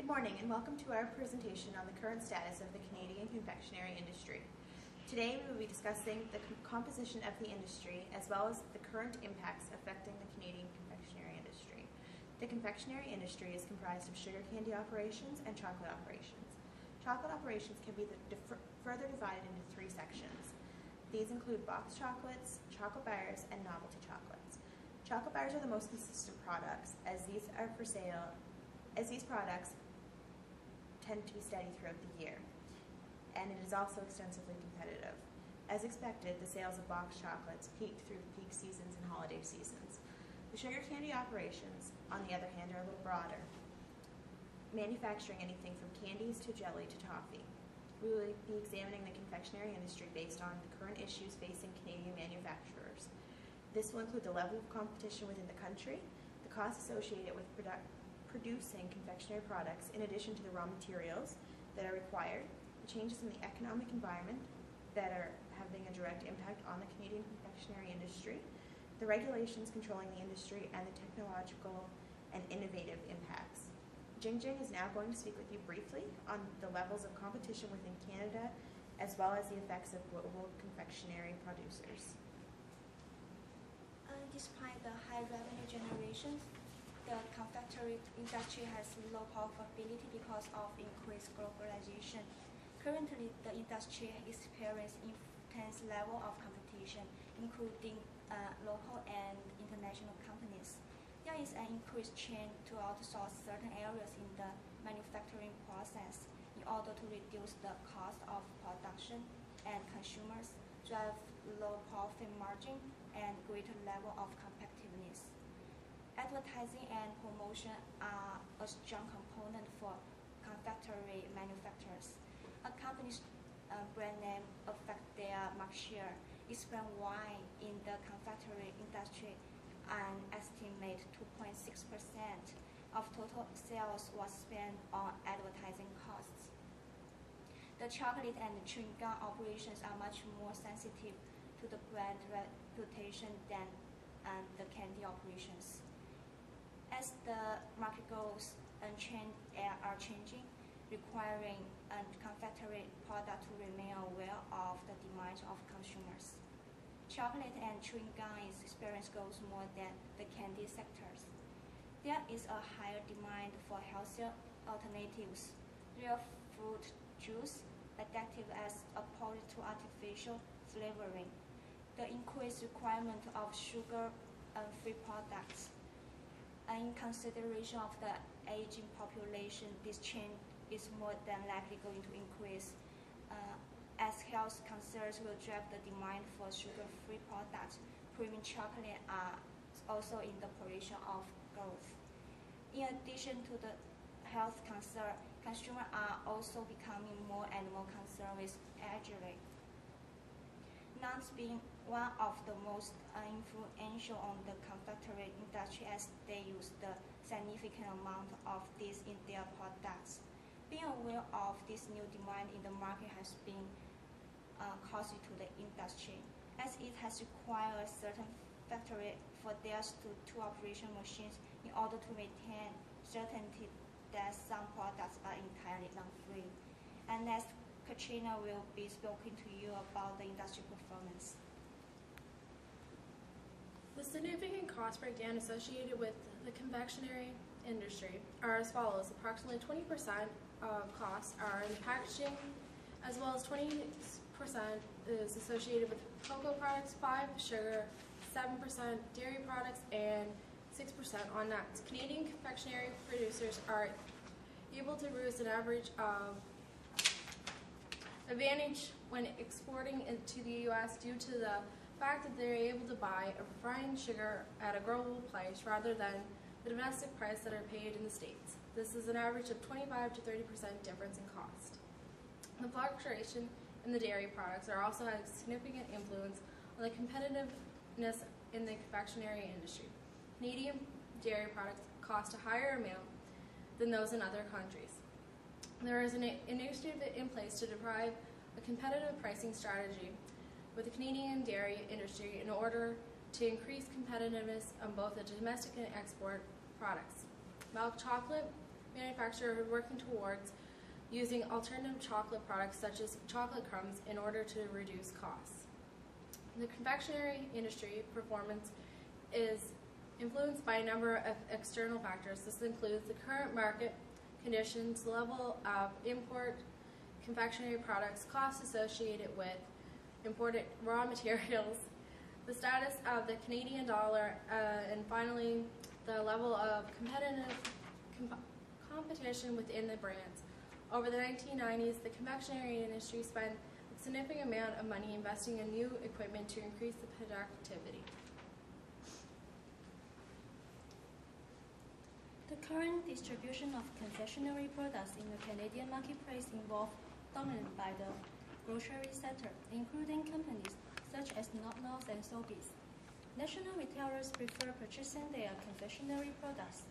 Good morning and welcome to our presentation on the current status of the Canadian confectionery industry. Today we will be discussing the composition of the industry as well as the current impacts affecting the Canadian confectionery industry. The confectionery industry is comprised of sugar candy operations and chocolate operations. Chocolate operations can be further divided into three sections. These include box chocolates, chocolate bars, and novelty chocolates. Chocolate bars are the most consistent products as these are for sale, as these products tend to be steady throughout the year, and it is also extensively competitive. As expected, the sales of box chocolates peaked through peak seasons and holiday seasons. The sugar candy operations, on the other hand, are a little broader, manufacturing anything from candies to jelly to toffee. We will be examining the confectionery industry based on the current issues facing Canadian manufacturers. This will include the level of competition within the country, the costs associated with producing confectionery products in addition to the raw materials that are required, the changes in the economic environment that are having a direct impact on the Canadian confectionery industry, the regulations controlling the industry, and the technological and innovative impacts. Jingjing is now going to speak with you briefly on the levels of competition within Canada as well as the effects of global confectionery producers. Despite the high revenue generation, the confectionery industry has low profitability because of increased globalization. Currently, the industry experiences intense level of competition, including local and international companies. There is an increased trend to outsource certain areas in the manufacturing process in order to reduce the cost of production and consumers, drive low profit margin, and greater level of competitiveness. Advertising and promotion are a strong component for confectionery manufacturers. A company's brand name affects their market share. Explain why in the confectionery industry an estimated 2.6% of total sales was spent on advertising costs. The chocolate and chewing gum operations are much more sensitive to the brand reputation than the candy operations. As the market goes and trends are changing, requiring a confectionery product to remain aware of the demands of consumers. Chocolate and chewing gum experience goes more than the candy sectors. There is a higher demand for healthier alternatives, real fruit juice, adaptive as opposed to artificial flavoring. The increased requirement of sugar-free products. In consideration of the aging population, this trend is more than likely going to increase, as health concerns will drive the demand for sugar-free products. Premium chocolate are also in the position of growth. In addition to the health concern, consumers are also becoming more and more concerned with aging. Nuts being one of the most influential on the confectionery industry as they use the significant amount of this in their products. Being aware of this new demand in the market has been costly to the industry, as it has required certain factory for theirs to operation machines in order to maintain certainty that some products are entirely non-free. And next, Katrina will be speaking to you about the industry performance. The significant cost breakdown associated with the confectionery industry are as follows. Approximately 20% of costs are in packaging, as well as 20% is associated with cocoa products, 5% sugar, 7% dairy products, and 6% on nuts. Canadian confectionery producers are able to produce an average of advantage when exporting into the U.S. due to the fact that they're able to buy a refined sugar at a global price rather than the domestic price that are paid in the States. This is an average of 25 to 30% difference in cost. The fluctuation in the dairy products are also has significant influence on the competitiveness in the confectionery industry. Canadian dairy products cost a higher amount than those in other countries. There is an initiative in place to drive a competitive pricing strategy with the Canadian dairy industry in order to increase competitiveness on both the domestic and export products. Milk chocolate manufacturers are working towards using alternative chocolate products such as chocolate crumbs in order to reduce costs. The confectionery industry performance is influenced by a number of external factors. This includes the current market conditions, the level of import confectionery products, costs associated with imported raw materials, the status of the Canadian dollar, and finally, the level of competition within the brands. Over the 1990s, the confectionery industry spent a significant amount of money investing in new equipment to increase the productivity. The current distribution of confectionery products in the Canadian marketplace involves dominated by the grocery sector, including companies such as Knocknows and Sobeys. National retailers prefer purchasing their confectionery products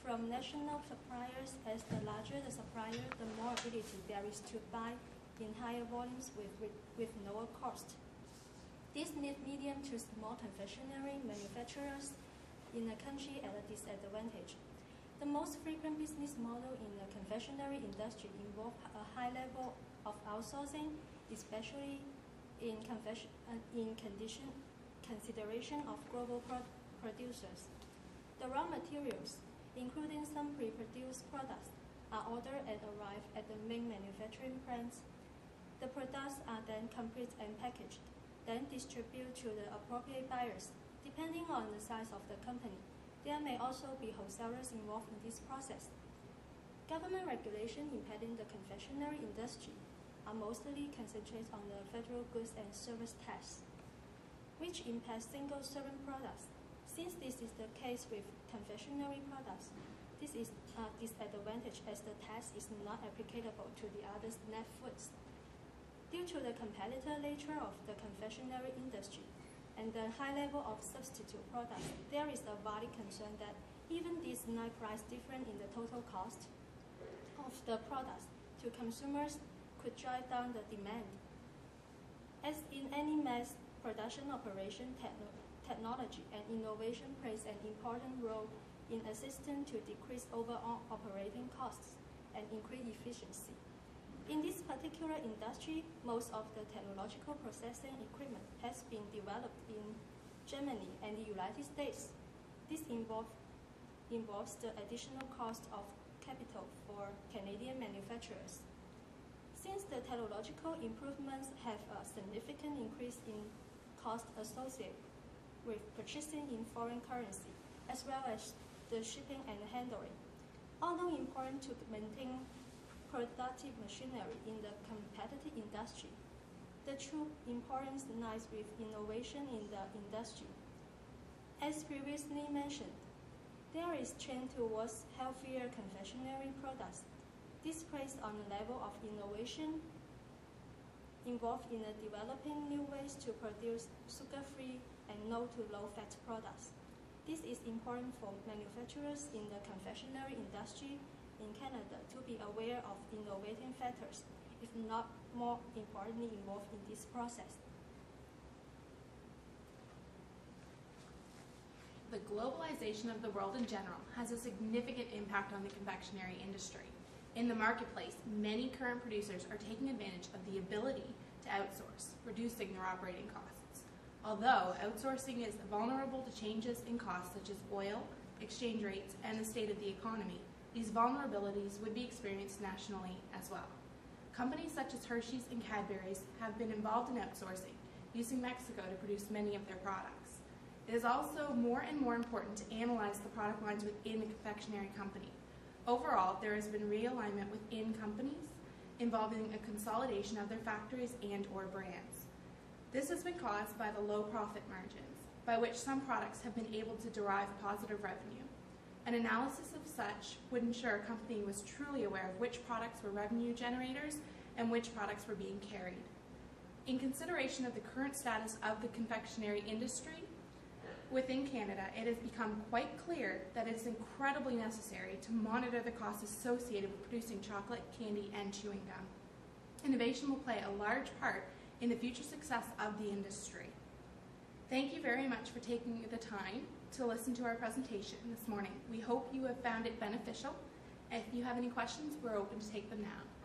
from national suppliers, as the larger the supplier, the more ability there is to buy in higher volumes with lower cost. This leaves medium to small confectionery manufacturers in the country at a disadvantage. The most frequent business model in the confectionery industry involve a high level of outsourcing, especially in consideration of global producers. The raw materials, including some pre-produced products, are ordered and arrive at the main manufacturing plants. The products are then complete and packaged, then distributed to the appropriate buyers. Depending on the size of the company, there may also be wholesalers involved in this process. Government regulation impeding the confectionery industry are mostly concentrated on the federal goods and service tax, which impacts single-serving products. Since this is the case with confectionery products, this is a disadvantage as the tax is not applicable to the other snack foods. Due to the competitive nature of the confectionery industry and the high level of substitute products, there is a valid concern that even this nice price difference in the total cost of the products to consumers could drive down the demand. As in any mass production operation, technology and innovation plays an important role in assisting to decrease overall operating costs and increase efficiency. In this particular industry, most of the technological processing equipment has been developed in Germany and the United States. This involves the additional cost of capital for Canadian manufacturers. Since the technological improvements have a significant increase in cost associated with purchasing in foreign currency, as well as the shipping and handling. Although important to maintain productive machinery in the competitive industry, the true importance lies with innovation in the industry. As previously mentioned, there is trend towards healthier confectionery products. This plays on the level of innovation involved in developing new ways to produce sugar-free and low to low-fat products. This is important for manufacturers in the confectionery industry in Canada to be aware of innovating factors, if not more importantly involved in this process. The globalization of the world in general has a significant impact on the confectionery industry. In the marketplace, many current producers are taking advantage of the ability to outsource, reducing their operating costs. Although outsourcing is vulnerable to changes in costs such as oil, exchange rates, and the state of the economy, these vulnerabilities would be experienced nationally as well. Companies such as Hershey's and Cadbury's have been involved in outsourcing, using Mexico to produce many of their products. It is also more and more important to analyze the product lines within a confectionery company. Overall, there has been realignment within companies involving a consolidation of their factories and/or brands. This has been caused by the low profit margins, by which some products have been able to derive positive revenue. An analysis of such would ensure a company was truly aware of which products were revenue generators and which products were being carried. In consideration of the current status of the confectionery industry within Canada, it has become quite clear that it is incredibly necessary to monitor the costs associated with producing chocolate, candy, and chewing gum. Innovation will play a large part in the future success of the industry. Thank you very much for taking the time to listen to our presentation this morning. We hope you have found it beneficial If you have any questions, we're open to take them now.